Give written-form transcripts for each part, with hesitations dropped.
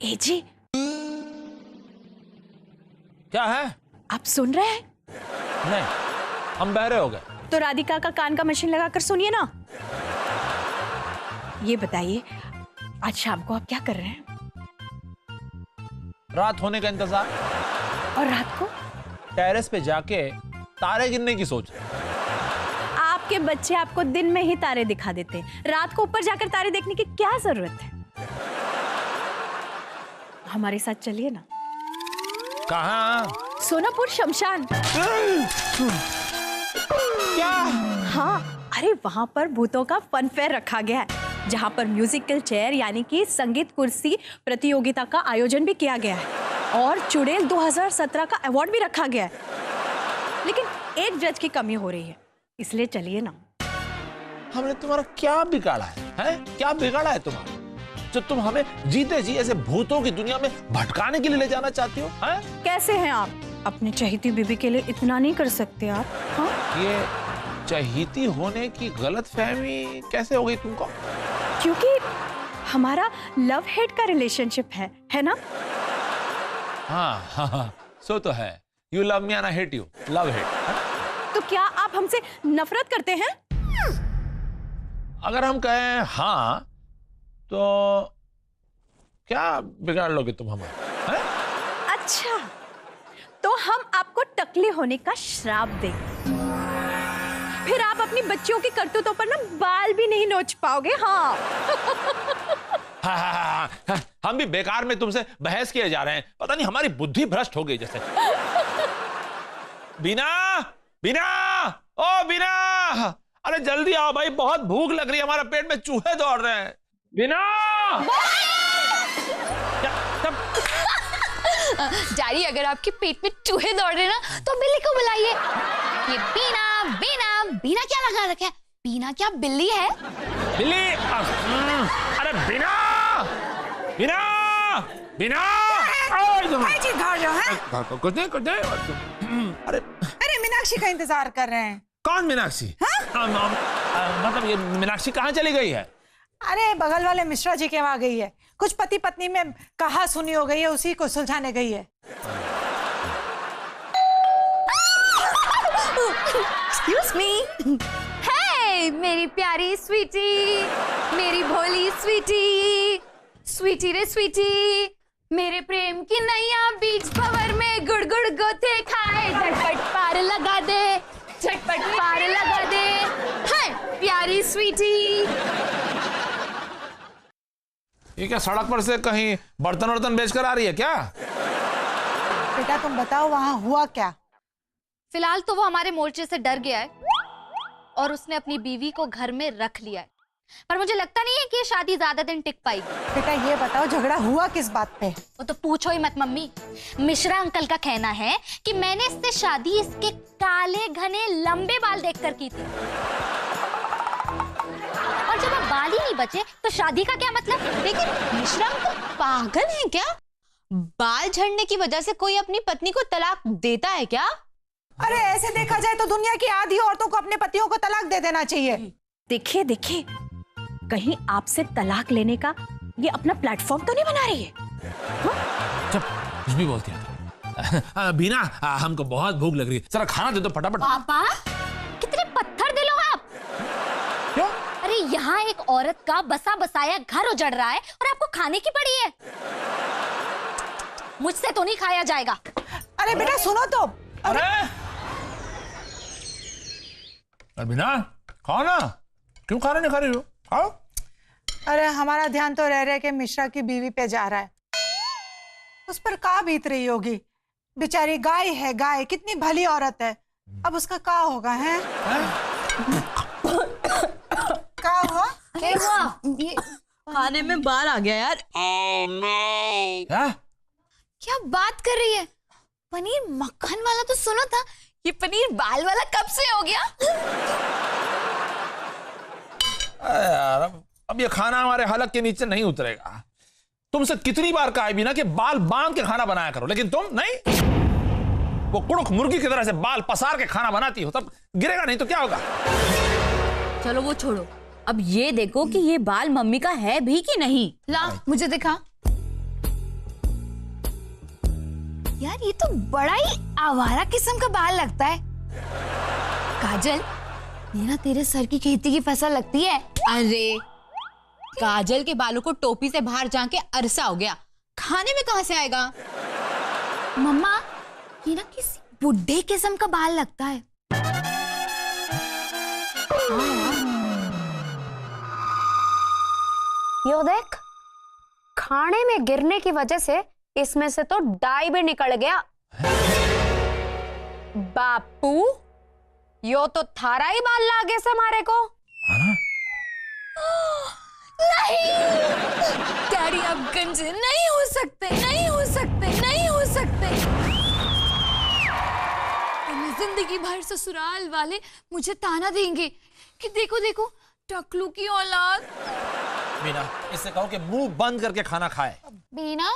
ए जी, क्या है? आप सुन रहे हैं? नहीं, हम बहरे हो गए। तो राधिका का कान का मशीन लगाकर सुनिए ना। ये बताइए, आज शाम को आप क्या कर रहे हैं? रात होने का इंतजार और रात को? टेरेस पे जाके तारे गिनने की सोच। आपके बच्चे आपको दिन में ही तारे दिखा देते हैं, रात को ऊपर जाकर तारे देखने की क्या जरूरत है? हमारे साथ चलिए ना। कहाँ? सोनापुर शमशान। क्या? हाँ, अरे वहां पर भूतों का फन फेयर रखा गया है, जहां पर म्यूजिकल चेयर यानी कि संगीत कुर्सी प्रतियोगिता का आयोजन भी किया गया है और चुड़ैल 2017 का अवार्ड भी रखा गया है। लेकिन एक जज की कमी हो रही है, इसलिए चलिए ना। हमने तुम्हारा क्या बिगाड़ा है? क्या बिगाड़ा है तुम्हारा जो तुम हमें जीते जी ऐसे भूतों की दुनिया में भटकाने के लिए ले जाना चाहती हो? है? कैसे हैं आप? अपने चहेती बीबी के लिए इतना नहीं कर सकते आप? हाँ? ये चहेती होने की गलतफहमी कैसे हो गई तुमको? क्योंकि हमारा लव हेट का रिलेशनशिप है ना? हाँ, सो तो है। You love me and I hate you. Love hate. तो क्या आप हमसे नफरत करते हैं? अगर हम कहें हाँ, तो क्या बिगाड़ लोगे तुम हमारा? अच्छा, तो हम आपको टकले होने का श्राप देंगे, फिर आप अपनी बच्चियों की करतूतों पर ना बाल भी नहीं नोच पाओगे। हाँ। हाँ, हम भी बेकार में तुमसे बहस किए जा रहे हैं। पता नहीं हमारी बुद्धि भ्रष्ट हो गई जैसे। बीना, बीना, ओ बीना, अरे जल्दी आओ भाई, बहुत भूख लग रही है, हमारे पेट में चूहे दौड़ रहे हैं। बीना! डैडी, अगर आपके पेट में चूहे दौड़ रहे ना तो बिल्ली को बुलाइए। ये बीना बीना बीना क्या लगा रखा है? बीना क्या बिल्ली है? बिल्ली? अरे बीना, बीना, बीना! जी भाग रहे हैं? कुछ नहीं। अरे मीनाक्षी का इंतजार कर रहे हैं। कौन मीनाक्षी? मतलब ये मीनाक्षी कहाँ चली गई है? अरे बगल वाले मिश्रा जी के वहां गई है, कुछ पति पत्नी में कहा सुनी हो गई है, उसी को सुलझाने गई है। Excuse me. Hey, मेरी प्यारी स्वीटी, मेरी भोली स्वीटी, स्वीटी रे स्वीटी, मेरे प्रेम की नैया बीच भंवर में गुड़ गुड़ गोते खाए, झटपट पार लगा दे, झटपट पार लगा दे, है प्यारी स्वीटी। ये क्या सड़क पर से कहीं बर्तन वर्तन बेचकर आ रही है क्या? बेटा तुम बताओ वहां हुआ क्या? फिलहाल तो वो हमारे मोर्चे से डर गया है और उसने अपनी बीवी को घर में रख लिया है, पर मुझे लगता नहीं है कि ये शादी ज्यादा दिन टिक पाएगी। बेटा ये बताओ झगड़ा हुआ किस बात पे? वो तो पूछो ही मत मम्मी। मिश्रा अंकल का कहना है कि मैंने इससे शादी इसके काले घने लंबे बाल देखकर की थी, और जब अब बाल ही नहीं बचे तो शादी का क्या मतलब? लेकिन मिश्रा अंकल पागल हैं क्या? बाल झड़ने की वजह से कोई अपनी पत्नी को तलाक देता है क्या? अरे ऐसे देखा जाए तो दुनिया की आधी औरतों को अपने पतियों को तलाक दे देना चाहिए। देखिए देखिए, कहीं आपसे तलाक लेने का ये अपना प्लेटफॉर्म तो नहीं बना रही है? चुप, कुछ भी बोलती है। बीना, हमको बहुत भूख लग रही है, जरा खाना दे दो फटाफट। पापा, कितने पत्थर दिलो आप। क्यों? अरे यहाँ एक औरत का बसा बसाया घर उजड़ रहा है और आपको खाने की पड़ी है। मुझसे तो नहीं खाया जाएगा। अरे बेटा सुनो तो। अरे बीना, खाओ ना, क्यों खाना नहीं खा रही हो? खाओ। अरे हमारा ध्यान तो रह के मिश्रा की बीवी पे जा रहा है, उस पर का बीत रही होगी। बेचारी गाय है, गाय कितनी भली औरत है, अब उसका का होगा है? का हुआ? क्या हुआ? ये खाने में बाल आ गया यार। क्या? क्या बात कर रही है? पनीर मक्खन वाला तो सुना था, ये पनीर बाल वाला कब से हो गया? यार अब ये खाना हमारे हलक के नीचे नहीं उतरेगा। तुमसे कितनी बार कहा है बीना कि बाल बांध के खाना बनाया करो, लेकिन तुम नहीं। वो कुड़क मुर्गी की तरह से बाल पसार के खाना बनाती हो, तब गिरेगा नहीं तो क्या होगा? चलो वो छोड़ो, अब ये देखो कि ये बाल मम्मी का है भी कि नहीं। ला मुझे दिखा। यार ये तो बड़ा ही आवारा किस्म का बाल लगता है। काजल, ये ना तेरे सर की खेती की फसल लगती है। अरे काजल के बालों को टोपी से बाहर जाके अरसा हो गया, खाने में कहां से आएगा? मम्मा, ये ना किसी बुढ़े किस्म का बाल लगता है। यो देख, खाने में गिरने की वजह से इसमें से तो डाई भी निकल गया। बापू, यो तो थारा ही बाल लागे से हमारे को। नहीं डैडी, अब गंजे नहीं हो सकते, नहीं हो सकते, नहीं हो सकते। जिंदगी भर ससुराल वाले मुझे ताना देंगे कि देखो देखो टकलू की औलाद। मीना, इससे कहो कि मुंह बंद करके खाना खाए। बीना,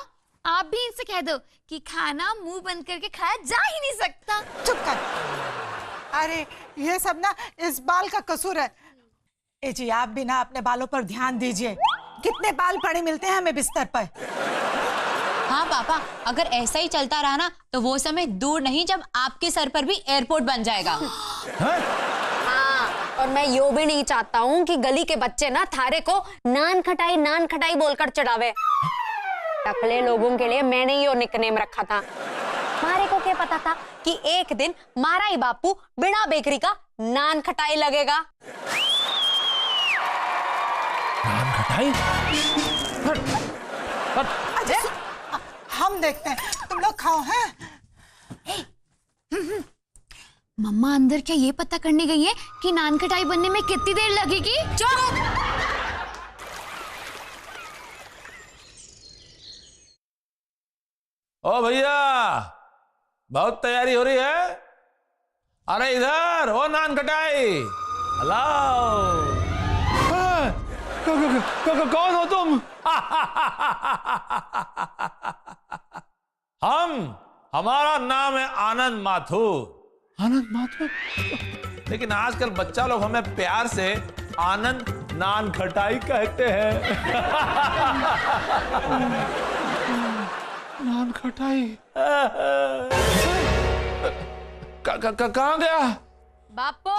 आप भी इनसे कह दो कि खाना मुंह बंद करके खाया जा ही नहीं सकता। चुप कर। अरे ये सब ना इस बाल का कसूर है। ए जी, आप भी ना अपने बालों पर ध्यान दीजिए। कितने बाल पड़े मिलते हैं हमें बिस्तर पर। हाँ पापा, अगर ऐसा ही चलता रहा ना तो वो समय दूर नहीं जब आपके सर पर भी एयरपोर्ट बन जाएगा। हाँ, और मैं यो भी नहीं चाहता हूँ कि गली के बच्चे ना थारे को नान खटाई बोलकर चढ़ावे। टकले लोगों के लिए मैंने यो निकनेम रखा था। मारे को क्या पता था कि एक दिन मारा ही बापू बिना बेकरी का नान खटाई लगेगा। नान खटाई? अजय, हम देखते हैं, तुम लोग खाओ। हैं? मम्मा अंदर क्या ये पता करने गई है कि नान खटाई बनने में कितनी देर लगेगी? चलो। ओ भैया, बहुत तैयारी हो रही है। अरे इधर, ओ नान खटाई, हेलो। कौन हो तुम? हमारा नाम है आनंद माथुर। आनंद माथुर? लेकिन आजकल बच्चा लोग हमें प्यार से आनंद नान खटाई कहते हैं। नान खटाई कहाँ गया बापू?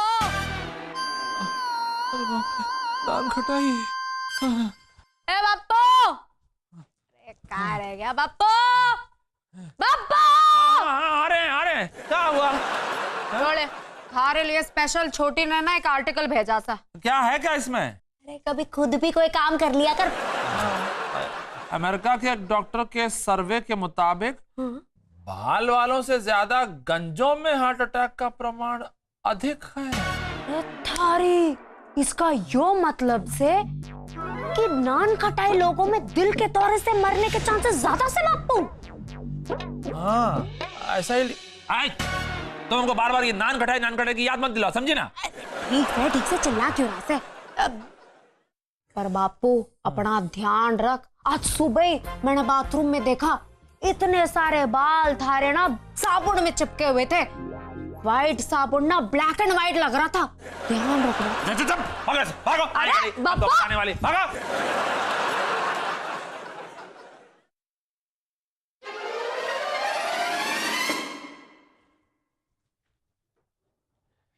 नान खटाई? ए बापू, अरे कहाँ रह गया बापू? बापू, आ रहे क्या हुआ? छोड़े, थारे लिए स्पेशल छोटी ने ना एक आर्टिकल भेजा था। क्या है क्या इसमें? अरे कभी खुद भी कोई काम कर लिया कर। अमेरिका के एक डॉक्टर के सर्वे के मुताबिक बाल वालों से ज्यादा गंजों में हार्ट अटैक का प्रमाण अधिक है। थारी, इसका यो मतलब से कि नान खटाई लोगों में दिल के दौरे से मरने के चांसेस ज्यादा से बापू। हाँ, ऐसा ही। तुम हमको बार बार ये नान खटाई की याद मत दिलाओ, समझे ना? ठीक से चिल्ला क्यों रहा से? पर बापू अपना ध्यान रख। आज सुबह मैंने बाथरूम में देखा, इतने सारे बाल थारे ना साबुन में चिपके हुए थे। व्हाइट साबुन ना ब्लैक एंड व्हाइट लग रहा था। ध्यान रखना। भागो। अरे बापू, आने वाली, भागो।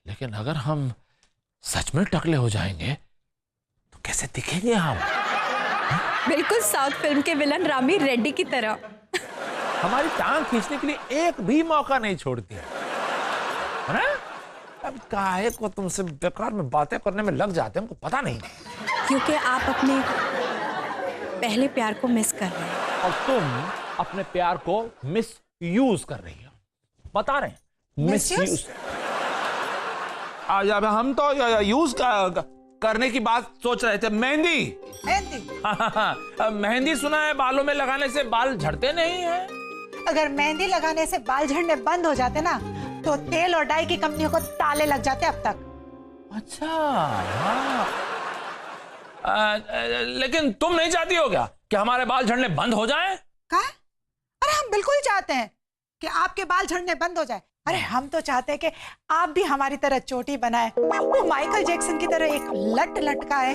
लेकिन अगर हम सच में टकले हो जाएंगे तो कैसे दिखेंगे हम? बिल्कुल साउथ फिल्म के विलन रामी रेड्डी की तरह। हमारी टांग खींचने के लिए एक भी मौका नहीं छोड़ती है ना? अब काहे को तुमसे बेकार में बातें करने में लग जाते हैं, हमको पता नहीं। क्योंकि आप अपने पहले प्यार को मिस कर रहे हैं और तुम अपने प्यार को मिस यूज कर रही हो। बता रहे हैं, मिस यूज। आज हम तो यूज करने की बात सोच रहे थे। मेहंदी। मेहंदी सुना है बालों में लगाने से बाल झड़ते नहीं हैं। अगर मेहंदी लगाने से बाल झड़ने बंद हो जाते ना तो तेल और डाई की कंपनियों को ताले लग जाते अब तक। अच्छा, हाँ। लेकिन तुम नहीं चाहती हो क्या कि हमारे बाल झड़ने बंद हो जाएं? क्या? अरे हम बिल्कुल चाहते हैं कि आपके बाल झड़ने बंद हो जाए। अरे हम तो चाहते हैं कि आप भी हमारी तरह चोटी बनाए, वो माइकल जैक्सन की तरह एक लट लटकाए।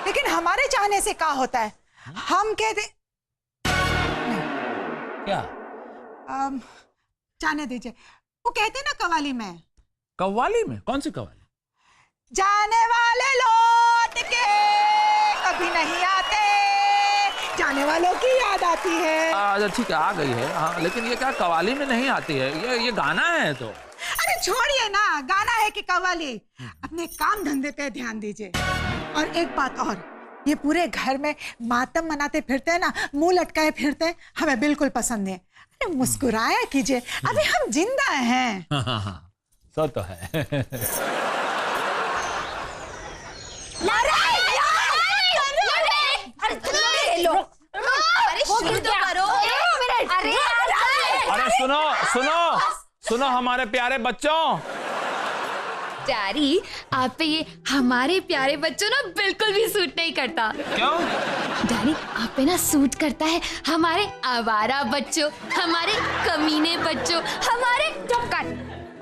लेकिन हमारे चाहने से क्या होता है? हम कहते क्या? जाने दीजिए। वो कहते हैं ना कव्वाली में, कव्वाली में? कौन सी कव्वाली? जाने वाले लौट के कभी नहीं आते, जाने वालों की याद आती है। अच्छा ठीक है, आ गई है। हाँ, लेकिन ये क्या कव्वाली में नहीं आती है? ये गाना है तो। अरे छोड़िए ना, गाना है कि कव्वाली। अपने काम धंधे पे ध्यान दीजिए। और एक बात और, ये पूरे घर में मातम मनाते फिरते हैं ना, मुंह लटकाए फिरते हैं, हमें बिल्कुल पसंद नहीं। अरे मुस्कुराया कीजिए, अभी हम जिंदा हैं। हाँ, सो तो है। अरे सुनो हमारे प्यारे बच्चों। डैडी, आप पे ये हमारे प्यारे बच्चों ना बिल्कुल भी सूट नहीं करता। क्यों? डैडी, आप पे ना सूट करता है हमारे आवारा बच्चों, हमारे कमीने बच्चों, हमारे चुप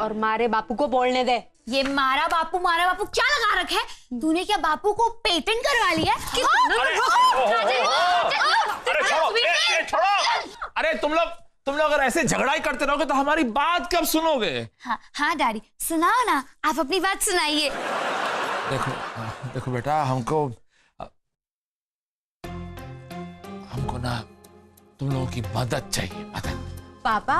और मारे बापू को बोलने दे। ये मारा बापू क्या लगा रखा है? तूने क्या बापू को पेटेंट करवा लिया है? कि छोड़ो। अरे तुम लोग अगर ऐसे झगड़ा ही करते रहोगे तो हमारी बात कब सुनोगे? हाँ डैडी, सुनाओ ना, आप अपनी बात सुनाइए। देखो बेटा, हमको ना तुम लोगों की मदद चाहिए, मदद। पापा,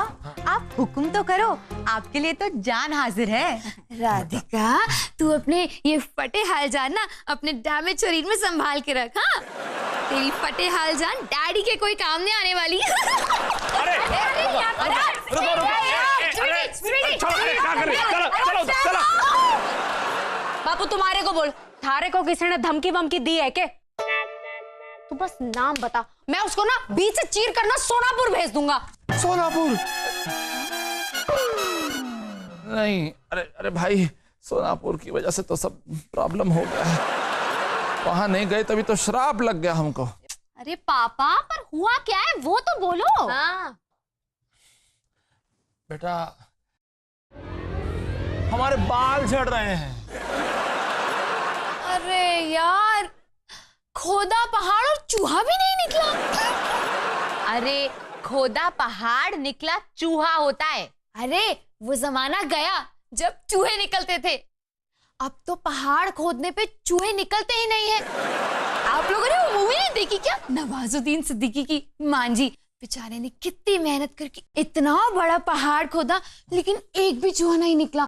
आप हुक्म तो करो, आपके लिए तो जान हाजिर है। राधिका, तू अपने ये फटे हाल जान ना अपने डैमेज शरीर में संभाल के रख। हाँ, तेरी फटे हाल जान डैडी के कोई काम नहीं आने वाली। बापू तुम्हारे को बोल, थारे को किसी ने धमकी वमकी दी है के? तू बस नाम बता, मैं उसको ना बीच से चीर करना सोनापुर भेज दूंगा। सोनापुर? नहीं, अरे भाई, सोनापुर की वजह से तो सब प्रॉब्लम हो गया है। वहां नहीं गए तभी तो श्राप लग गया हमको। अरे पापा, पर हुआ क्या है वो तो बोलो। हाँ। बेटा, हमारे बाल झड़ रहे हैं। अरे यार, खोदा पहाड़ और चूहा भी नहीं निकला। अरे खोदा पहाड़ निकला चूहा होता है। अरे वो जमाना गया जब चूहे निकलते थे, अब तो पहाड़ खोदने पे चूहे निकलते ही नहीं है। आप लोगों ने वो मूवी नहीं देखी क्या, नवाजुद्दीन सिद्दीकी की मांझी? बेचारे ने कितनी मेहनत करके इतना बड़ा पहाड़ खोदा, लेकिन एक भी चूहा नहीं निकला।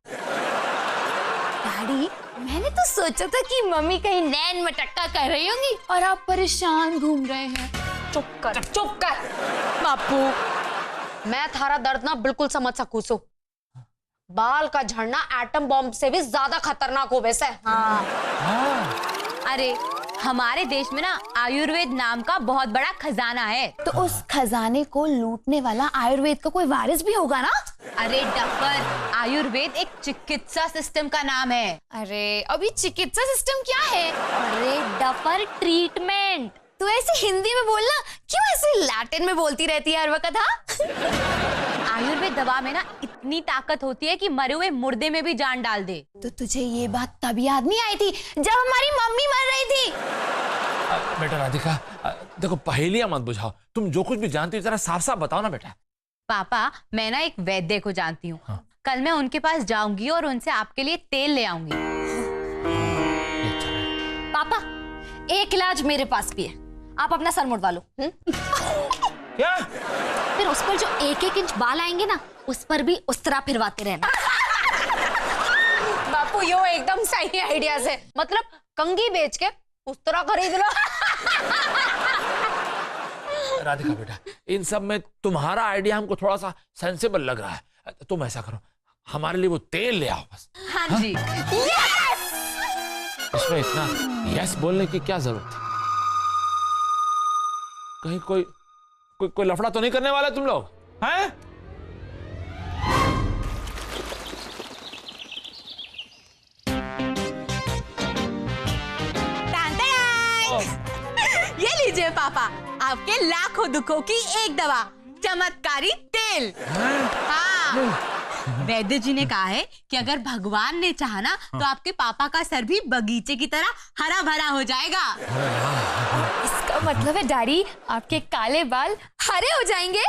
डैडी, मैंने तो सोचा था कि मम्मी कहीं नैन मटक्का कर रही होंगी और आप परेशान घूम रहे हैं। चुप कर बापू, मैं थारा दर्द ना बिल्कुल समझ सकूं सो। बाल का झड़ना एटम बॉम्ब से भी ज्यादा खतरनाक हो वैसे। अरे हमारे देश में ना आयुर्वेद नाम का बहुत बड़ा खजाना है। तो उस खजाने को लूटने वाला आयुर्वेद का कोई वारिस भी होगा ना? अरे डफर, आयुर्वेद एक चिकित्सा सिस्टम का नाम है। अरे अभी चिकित्सा सिस्टम क्या है? अरे डफर, ट्रीटमेंट। तू ऐसे हिंदी में बोलना, क्यों ऐसे लैटिन में बोलती रहती है हर वक्त? हाँ, आयुर्वेद दवा में ना इतनी ताकत होती है कि मरे हुए मुर्दे में भी जान डाल दे। तो तुझे ये बात तब याद नहीं आई थी जब हमारी मम्मी मर रही थी? बेटा राधिका, देखो पहेलियां मत बुझाओ, तुम जो कुछ भी जानती हो जरा साफ साफ बताओ ना बेटा। पापा, मैं ना एक वैद्य को जानती हूँ। हाँ। कल मैं उनके पास जाऊंगी और उनसे आपके लिए तेल ले आऊंगी। पापा, एक इलाज मेरे पास भी है, आप अपना सर मुड़वा लो। क्या? फिर उस पर जो 1-1 इंच बाल आएंगे ना, उस पर भी उस तरह फिरवाते रहना। बापू, यो एकदम सही आइडिया है, मतलब कंघी बेच के उस तरह खरीद लो। राधिका बेटा, इन सब में तुम्हारा आइडिया हमको थोड़ा सा सेंसिबल लग रहा है। तुम ऐसा करो, हमारे लिए वो तेल ले आओ बस। हाँ जी। इसमें इतना यस बोलने की क्या जरूरत थी? कहीं कोई लफड़ा तो नहीं करने वाला तुम लोग हैं? ये लीजिए पापा, आपके लाखों दुखों की एक दवा, चमत्कारी तेल। हाँ, वैद्य जी ने कहा है कि अगर भगवान ने चाहा ना तो आपके पापा का सर भी बगीचे की तरह हरा भरा हो जाएगा। इसका मतलब है डैडी, आपके काले बाल हरे हो जाएंगे?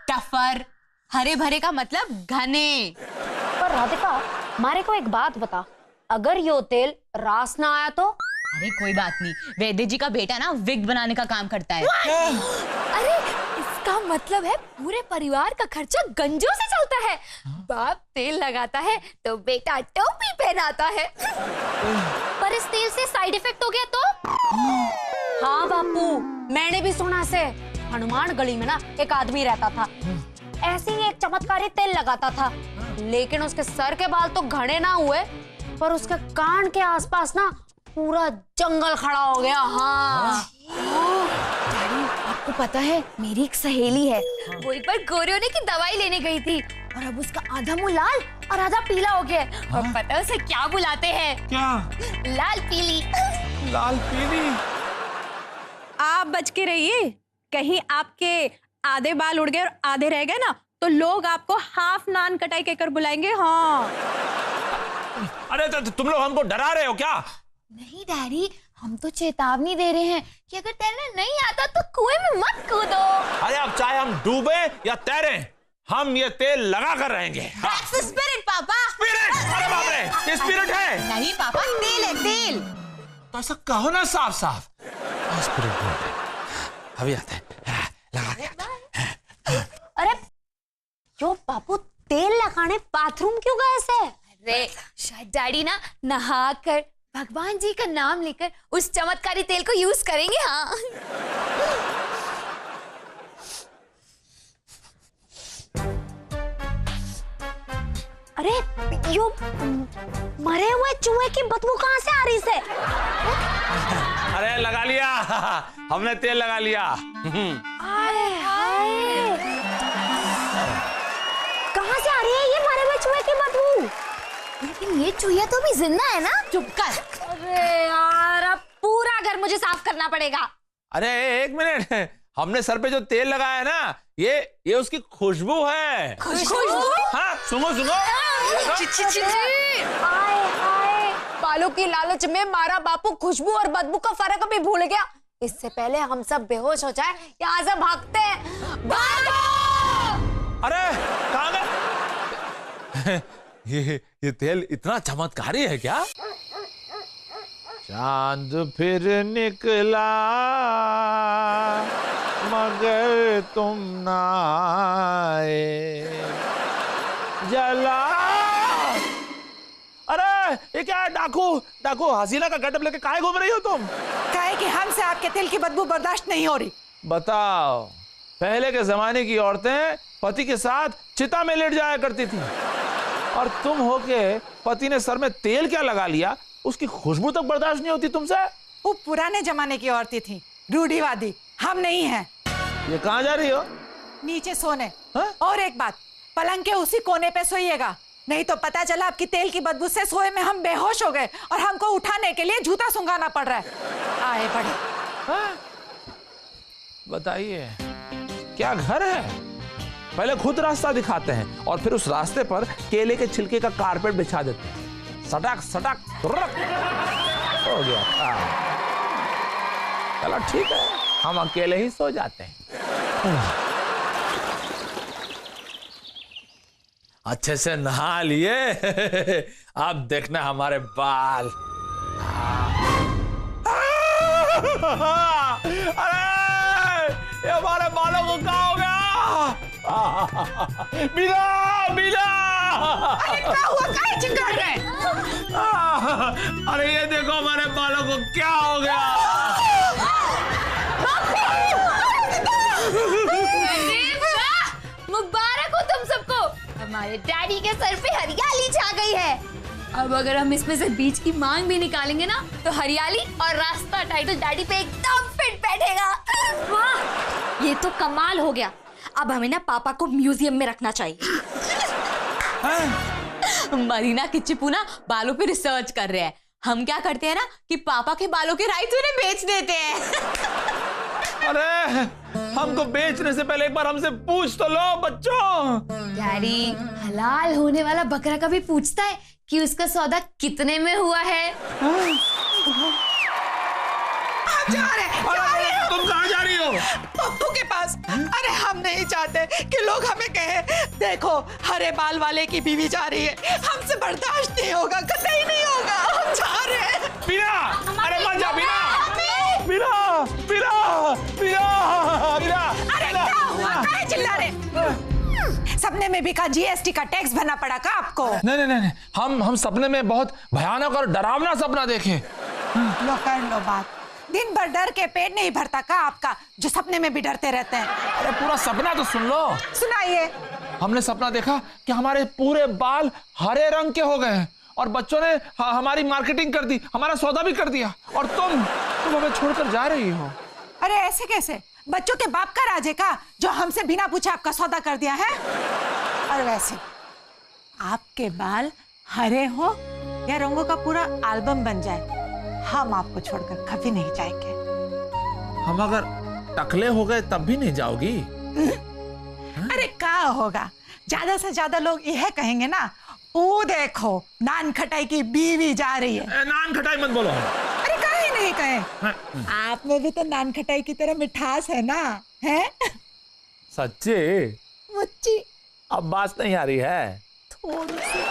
टफर, हरे भरे का मतलब घने। पर राधिका, मारे को एक बात बता, अगर यो तेल रास ना आया तो? अरे कोई बात नहीं, वैद्य जी का बेटा ना विग बनाने का काम करता है। अरे इसका मतलब है पूरे परिवार का खर्चा गंजों से चलता है। बाप तेल लगाता है तो बेटा टोपी पहनाता है। पर इस तेल से साइड इफेक्ट हो गया तो? हाँ बापू, मैंने भी सुना से। हनुमान गली में ना एक आदमी रहता था, ऐसे ही एक चमत्कारी तेल लगाता था, लेकिन उसके सर के बाल तो घने ना हुए, पर उसके कान के आसपास ना पूरा जंगल खड़ा हो गया। हाँ आपको पता है, मेरी एक सहेली है, वो एक बार गोरे होने की दवाई लेने गई थी और अब उसका आधा मुंह लाल और आधा पीला हो गया। और पता है उसे क्या बुलाते हैं? क्या? लाल पीली। लाल पीली? आप बच के रहिए, कहीं आपके आधे बाल उड़ गए और आधे रह गए ना, तो लोग आपको हाफ नान कटाई कहकर बुलाएंगे। हाँ। अरे तो तुम लोग हमको डरा रहे हो क्या? नहीं डैडी, हम तो चेतावनी दे रहे हैं कि अगर तैरना नहीं आता तो कुएं में मत कूदो। अरे अब चाहे हम डूबे या तैरें, हम ये तेल लगा कर रहेंगे। हाँ। स्पिरिट पापा। स्पिरिट? अरे बाप रे, ये स्पिरिट है? नहीं पापा, तेल है तेल। तो ऐसा कहो ना साफ साफ। स्पिरिट अभी आता है, लगा दिया। अरे जो बापू तेल लगाने बाथरूम क्यों गए ऐसे? अरे शायद डैडी ना नहाकर भगवान जी का नाम लेकर उस चमत्कारी तेल को यूज करेंगे। हाँ। अरे यो मरे हुए चूहे की बदबू कहाँ से आ रही से? अरे लगा लिया, हमने तेल लगा लिया। हाय हाय, कहाँ से आ रही है ये मरे हुए चूहे की बदबू? लेकिन ये चूहिया तो भी जिंदा है ना? चुप कर। अरे यार, अब पूरा घर मुझे साफ करना पड़ेगा। अरे एक मिनट, हमने सर पे जो तेल लगाया है ना, ये उसकी खुशबू है। खुशबू? हाँ, सुनो सुनो। हाय हाय, बालों की लालच में मारा बापू खुशबू और बदबू का फर्क भी भूल गया। इससे पहले हम सब बेहोश हो जाए, यहाँ से भागते हैं। भागो! अरे कहाँ गए? ये तेल इतना चमत्कारी है क्या? चांद फिर निकला मगर तुम ना आए, जला। अरे ये क्या है? डाकू हसीना का गेटअप लेके काहे घूम रही हो तुम? काहे कि हमसे आपके तेल की बदबू बर्दाश्त नहीं हो रही। बताओ, पहले के जमाने की औरतें पति के साथ चिता में लेट जाया करती थी, और तुम होके पति ने सर में तेल क्या लगा लिया, उसकी खुशबू तक बर्दाश्त नहीं होती तुमसे? वो पुराने जमाने की औरतें थी, रूढ़िवादी। हम नहीं हैं। ये कहाँ जा रही हो? नीचे सोने। हाँ? और एक बात, पलंग के उसी कोने पे सोइएगा, नहीं तो पता चला आपकी तेल की बदबू से सोए में हम बेहोश हो गए और हमको उठाने के लिए जूता सुंघाना पड़ रहा है। आए बड़े। हाँ? बताइए, क्या घर है? पहले खुद रास्ता दिखाते हैं और फिर उस रास्ते पर केले के छिलके का कारपेट बिछा देते हैं। सटक सटक हो गया। चलो ठीक है, हम अकेले ही सो जाते हैं। अच्छे से नहा लिए। अब देखना हमारे बाल। अरे ये हमारे बालों को क्या हो गया? मीरा मीरा, अरे क्या हुआ? काहे चिल्ला रहे हैं? अरे ये देखो हमारे बालों को क्या हो गया? मुबारक हो तुम सबको, हमारे डैडी के सर पे हरियाली छा गई है। अब अगर हम इसमें से बीच की मांग भी निकालेंगे ना, तो हरियाली और रास्ता टाइटल डैडी पे एकदम फिट बैठेगा। वाह, ये तो कमाल हो गया। अब हमें ना पापा को म्यूजियम में रखना चाहिए। मरीना किच्चू ना बालों पे रिसर्च कर रहे हैं। हम क्या करते हैं ना कि पापा के बालों के राइट्स उन्हें बेच देते हैं। अरे हमको बेचने से पहले एक बार हमसे पूछ तो लो बच्चों। डैडी, हलाल होने वाला बकरा कभी पूछता है कि उसका सौदा कितने में हुआ है? तुम कहाँ जा रही हो? पप्पू के पास। अरे हम नहीं चाहते कि लोग हमें कहें, देखो हरे बाल वाले की बीवी जा रही है। हमसे बर्दाश्त नहीं होगा, कतई नहीं होगा। हम जा रहे हैं। बीना, अरे मत जा बीना, बीना, बीना, बीना, बीना। अरे क्या हुआ? काहे चिल्ला रहे? सपने में भी का जीएसटी का टैक्स भरना पड़ा का आपको? नहीं नहीं नहीं, हम सपने में बहुत भयानक और डरावना सपना देखे। लो कर लो बात। दिन भर डर के पेट नहीं भरता का आपका, जो सपने में भी डरते रहते हैं? अरे पूरा सपना तो सुन लो। सुनाइए। हमने सपना देखा कि हमारे पूरे बाल हरे रंग के हो गए हैं और बच्चों ने हमारी मार्केटिंग कर दी, हमारा सौदा भी कर दिया, और तुम हमें छोड़कर जा रही हो। अरे ऐसे कैसे? बच्चों के बाप का राज है का, जो हमसे बिना पूछे आपका सौदा कर दिया है? और वैसे आपके बाल हरे हो या रंगों का पूरा एल्बम बन जाए, हम आपको छोड़कर कभी नहीं जाएंगे। हम अगर टकले हो गए तब भी नहीं जाओगी? अरे क्या होगा, ज्यादा से ज्यादा लोग यह कहेंगे ना, वो देखो नान खटाई की बीवी जा रही है। नान खटाई मत बोलो। अरे काहे नहीं कहे? आप में भी तो नान खटाई की तरह मिठास है ना, है? सच्चे? मुच्ची अब बात नहीं आ रही है। थोड़ी सी